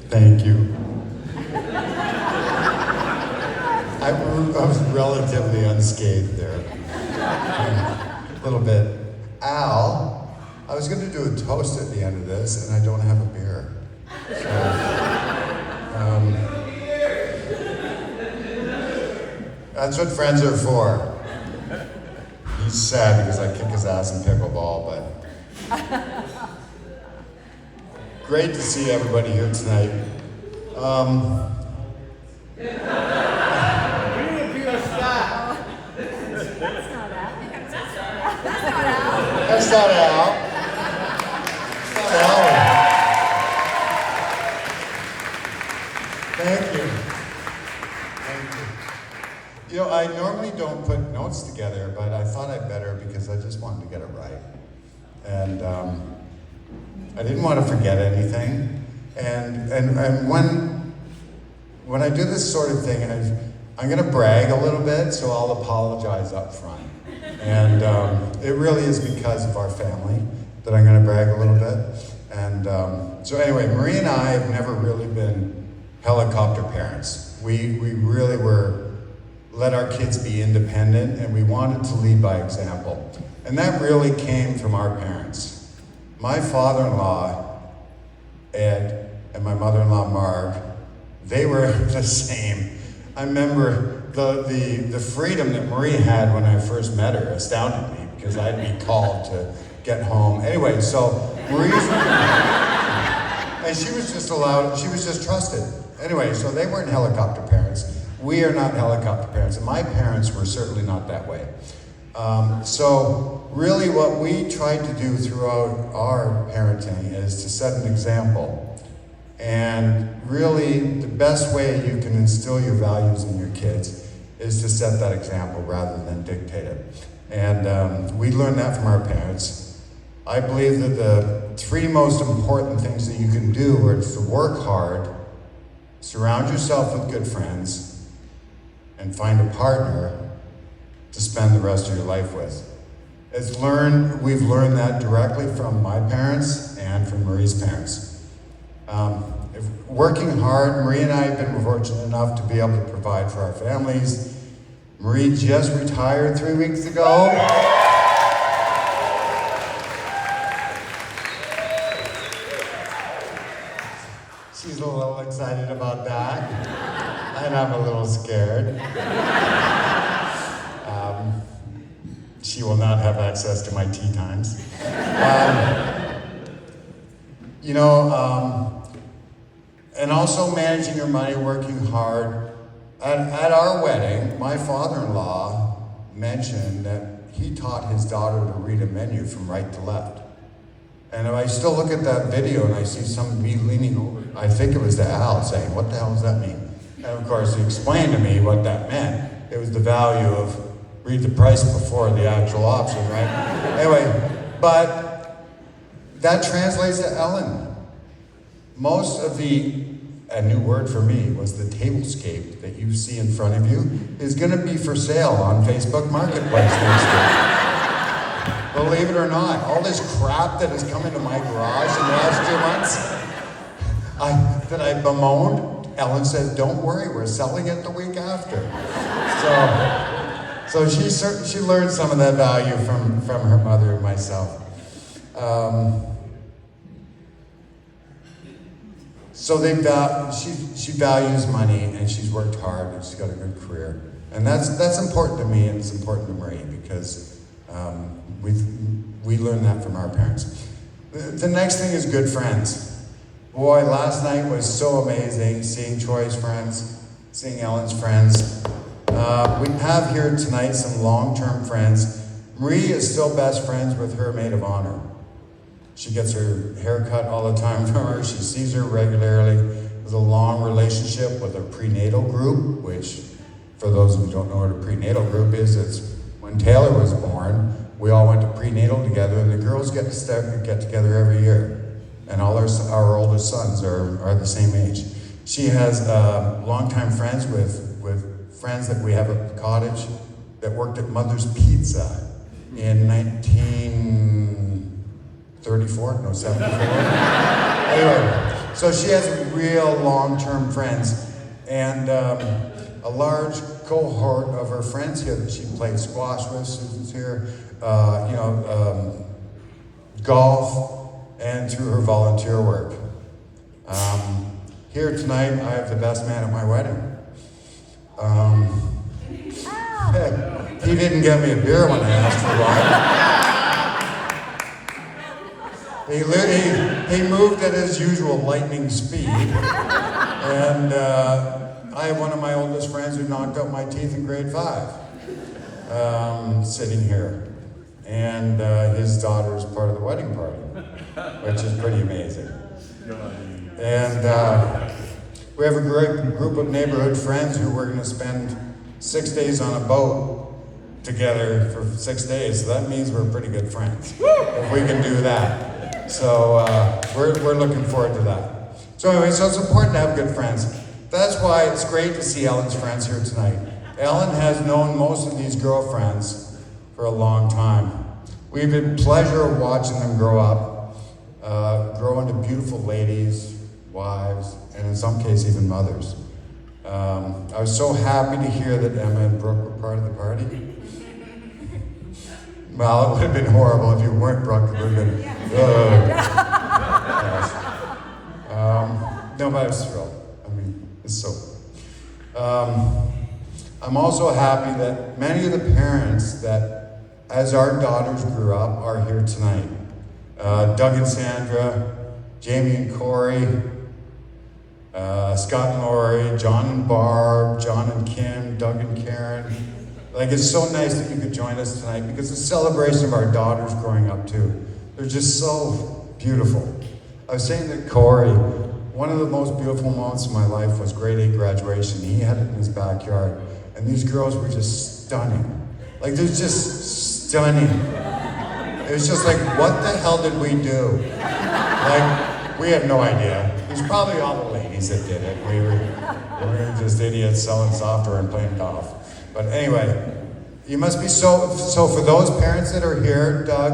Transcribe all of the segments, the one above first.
Thank you. I was relatively unscathed there. A little bit. Al, I was going to do a toast at the end of this, and I don't have a beer. So, that's what friends are for. He's sad because I kick his ass in pickleball, but great to see everybody here tonight. That's not Al. That's not Al. Thank you. Thank you. You know, I normally don't put notes together, but I thought I'd better because I just wanted to get it right. And I didn't want to forget anything. And when I do this sort of thing, I'm going to brag a little bit, so I'll apologize up front. And it really is because of our family that I'm going to brag a little bit. And so anyway, Marie and I have never really been helicopter parents. We really let our kids be independent, and we wanted to lead by example. And that really came from our parents. My father-in-law, Ed, and my mother-in-law, Marg, they were the same. I remember the freedom that Marie had when I first met her astounded me, because I'd be called to get home. Anyway, so Marie's, and she was just trusted. Anyway, so they weren't helicopter parents. We are not helicopter parents, and my parents were certainly not that way. So really what we tried to do throughout our parenting is to set an example. And really, the best way you can instill your values in your kids is to set that example rather than dictate it. And we learned that from our parents. I believe that the three most important things that you can do are to work hard, surround yourself with good friends, and find a partner to spend the rest of your life with. We've learned that directly from my parents and from Marie's parents. Working hard, Marie and I have been fortunate enough to be able to provide for our families. Marie just retired 3 weeks ago. She's a little excited about that, and I'm a little scared. She will not have access to my tea times. And also managing your money, working hard. At our wedding, my father-in-law mentioned that he taught his daughter to read a menu from right to left. And I still look at that video and I see me leaning over, I think it was to Al, saying, "What the hell does that mean?" And of course, he explained to me what that meant. It was the value of read the price before the actual option, right? Anyway, but that translates to Ellen. Most of a new word for me was the tablescape that you see in front of you is going to be for sale on Facebook Marketplace next week. Believe it or not, all this crap that has come into my garage in the last 2 months, that I bemoaned, Ellen said, "Don't worry, we're selling it the week after." So she learned some of that value from her mother and myself. So she values money, and she's worked hard, and she's got a good career. And that's important to me, and it's important to Marie, because we learned that from our parents. The next thing is good friends. Boy, last night was so amazing, seeing Troy's friends, seeing Ellen's friends. We have here tonight some long-term friends. Marie is still best friends with her maid of honor. She gets her hair cut all the time from her. She sees her regularly. There's a long relationship with a prenatal group, which, for those who don't know what a prenatal group is, it's when Taylor was born, we all went to prenatal together, and the girls get together every year. And all our oldest sons are the same age. She has longtime friends with friends that we have at the cottage that worked at Mother's Pizza in 74. Anyway, So she has real long-term friends, and a large cohort of her friends here that she played squash with. Susan's here, golf, and through her volunteer work. Here tonight, I have the best man at my wedding. He didn't get me a beer when I asked for one. He moved at his usual lightning speed, and I have one of my oldest friends who knocked out my teeth in grade 5, sitting here, and his daughter is part of the wedding party, which is pretty amazing. And we have a great group of neighborhood friends who we're going to spend 6 days on a boat together for 6 days. So that means we're pretty good friends, if we can do that. So we're looking forward to that. So anyway, so it's important to have good friends. That's why it's great to see Ellen's friends here tonight. Ellen has known most of these girlfriends for a long time. We've had pleasure of watching them grow up, grow into beautiful ladies, wives, and in some cases even mothers. I was so happy to hear that Emma and Brooke were part of the party. Well, it would have been horrible if you weren't Brooke. It would have been, no, but I was thrilled. I mean, it's so. I'm also happy that many of the parents that, as our daughters grew up, are here tonight. Doug and Sandra, Jamie and Corey, Scott and Lori, John and Barb, John and Kim, Doug and Karen. Like, it's so nice that you could join us tonight because it's a celebration of our daughters growing up too. They're just so beautiful. I was saying that Corey, one of the most beautiful moments of my life was grade 8 graduation. He had it in his backyard, and these girls were just stunning. Like, they're just stunning. It was just like, what the hell did we do? Like, we had no idea. It was probably all the ladies that did it. We were just idiots selling software and playing golf. But anyway, you must be so for those parents that are here, Doug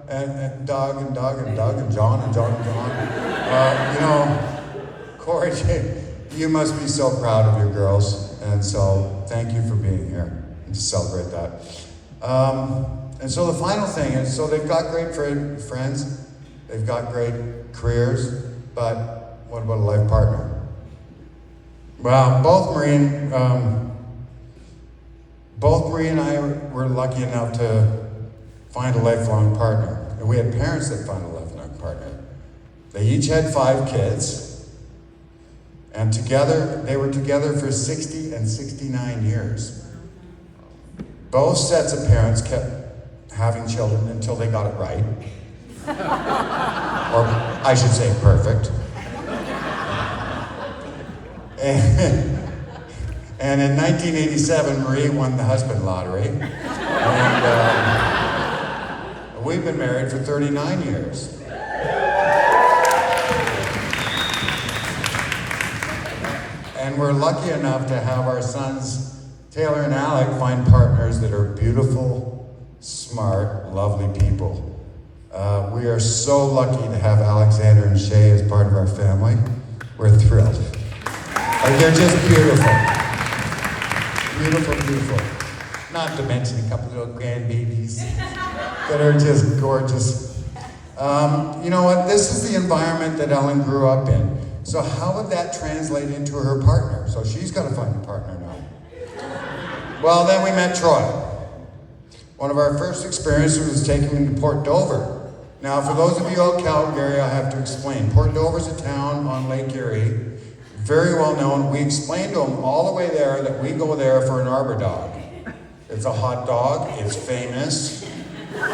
and Doug and Doug and Doug and John and John and John, Corey, you must be so proud of your girls. And so thank you for being here and to celebrate that. And so the final thing is, so they've got great friends, they've got great careers, but what about a life partner? Well, both Marie and I were lucky enough to find a lifelong partner. And we had parents that found a lifelong partner. They each had 5 kids, and together, they were together for 60 and 69 years. Both sets of parents kept having children until they got it right. Or I should say perfect. And in 1987, Marie won the husband lottery. And we've been married for 39 years. And we're lucky enough to have our sons, Taylor and Alec, find partners that are beautiful, smart, lovely people. We are so lucky to have Alexander and Shay as part of our family. We're thrilled. They're just beautiful. Beautiful, beautiful. Not to mention a couple of little grandbabies that are just gorgeous. You know what? This is the environment that Ellen grew up in. So how would that translate into her partner? So she's got to find a partner now. Well, then we met Troy. One of our first experiences was taking him to Port Dover. Now, for those of you out Calgary, I have to explain. Port Dover is a town on Lake Erie, very well known. We explained to him all the way there that we go there for an Arbor Dog. It's a hot dog, it's famous.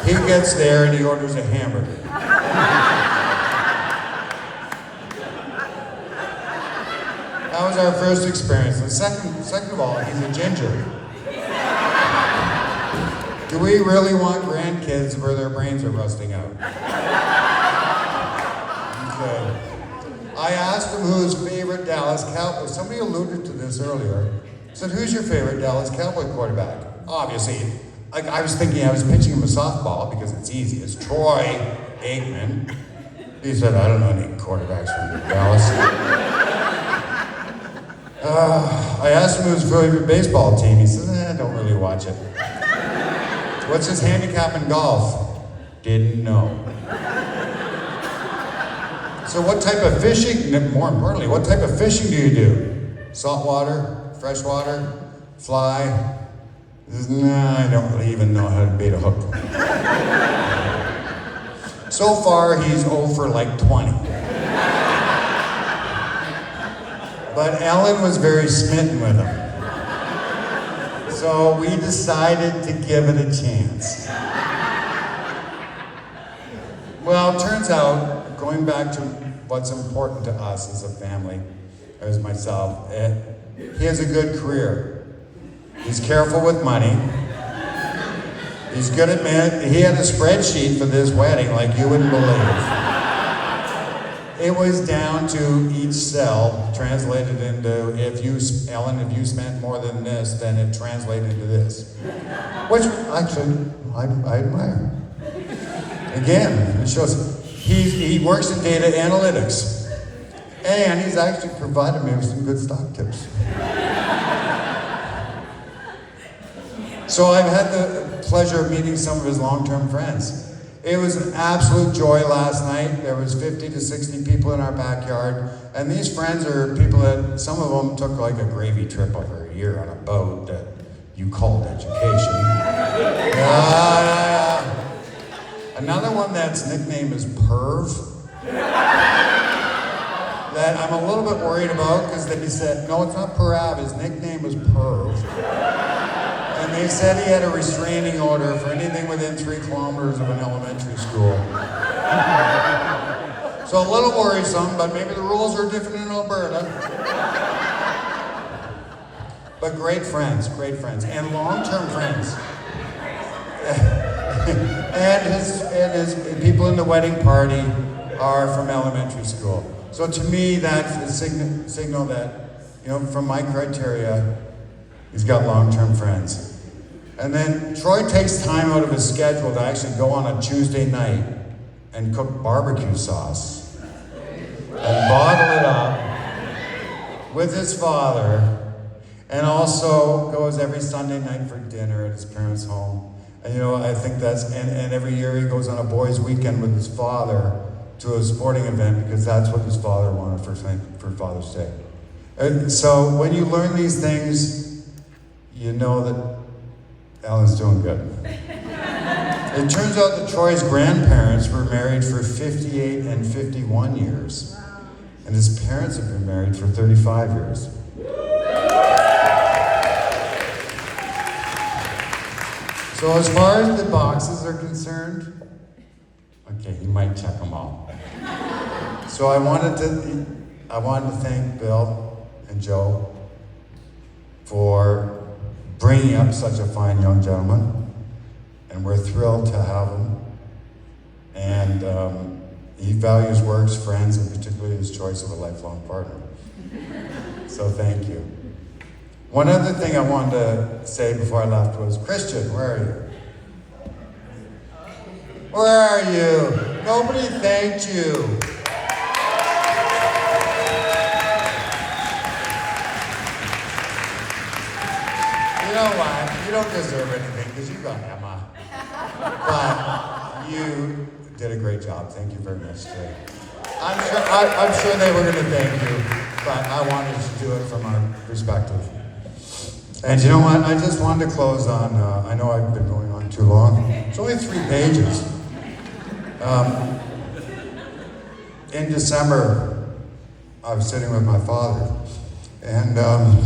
He gets there and he orders a hamburger. That was our first experience. And second of all, he's a ginger. Do we really want grandkids where their brains are rusting out? Okay. I asked him who his favorite Dallas Cowboy. Somebody alluded to this earlier. Said, who's your favorite Dallas Cowboy quarterback? Obviously, I was thinking I was pitching him a softball because it's easy. It's Troy Aikman. He said, I don't know any quarterbacks from Dallas. I asked him who his favorite baseball team. He said, I don't really watch it. What's his handicap in golf? Didn't know. So what type of fishing, more importantly, what type of fishing do you do? Saltwater, freshwater, fly? He says, nah, I don't really even know how to bait a hook. So far, he's 0 for like 20. But Ellen was very smitten with him. So we decided to give it a chance. Well, it turns out, going back to what's important to us as a family, as myself, he has a good career. He's careful with money. He's good at man. He had a spreadsheet for this wedding like you wouldn't believe. It was down to each cell, translated into, Ellen, if you spent more than this, then it translated into this. Which, actually, I admire. Again, it shows he works in data analytics. And he's actually provided me with some good stock tips. So I've had the pleasure of meeting some of his long-term friends. It was an absolute joy last night. There was 50 to 60 people in our backyard. And these friends are people that, some of them took like a gravy trip over a year on a boat that you called education. Another one that's nickname is Perv. That I'm a little bit worried about because then he said, no, it's not Parav, his nickname was Perv. And they said he had a restraining order for anything within 3 kilometers of an elementary school. So a little worrisome, but maybe the rules are different in Alberta. But great friends, and long-term friends. and his people in the wedding party are from elementary school. So to me, that's a signal that, from my criteria, he's got long-term friends. And then Troy takes time out of his schedule to actually go on a Tuesday night and cook barbecue sauce and bottle it up with his father, and also goes every Sunday night for dinner at his parents' home. And I think that's, and every year he goes on a boys' weekend with his father to a sporting event because that's what his father wanted for Father's Day. And so when you learn these things, you know that Alan's doing good. It turns out that Troy's grandparents were married for 58 and 51 years. And his parents have been married for 35 years. So as far as the boxes are concerned, okay, he might check them all. So I wanted to thank Bill and Joe for bringing up such a fine young gentleman, and we're thrilled to have him. And he values works, friends, and particularly his choice of a lifelong partner. So thank you. One other thing I wanted to say before I left was, Christian, where are you? Where are you? Nobody thanked you. You know what? You don't deserve anything because you got Emma. But you did a great job. Thank you very much today. I'm sure they were going to thank you, but I wanted to do it from our perspective. And you know what? I just wanted to close on, I know I've been going on too long. It's only 3 pages. In December, I was sitting with my father, and I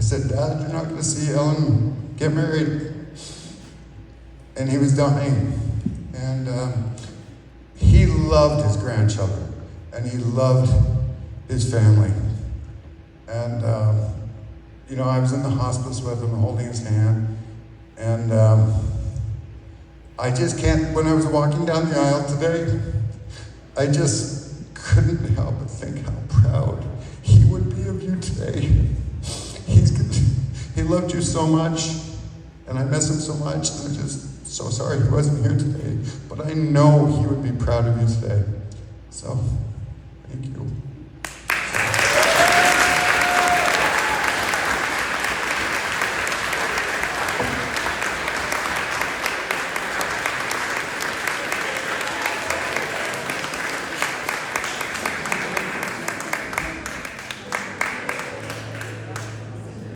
said, Dad, you're not going to see Ellen get married. And he was dying. And he loved his grandchildren, and he loved his family. And, I was in the hospice with him, holding his hand. And I just can't, when I was walking down the aisle today, I just couldn't help but think how proud he would be of you today. He loved you so much, and I miss him so much, and I'm just so sorry he wasn't here today, but I know he would be proud of you today. So, thank you.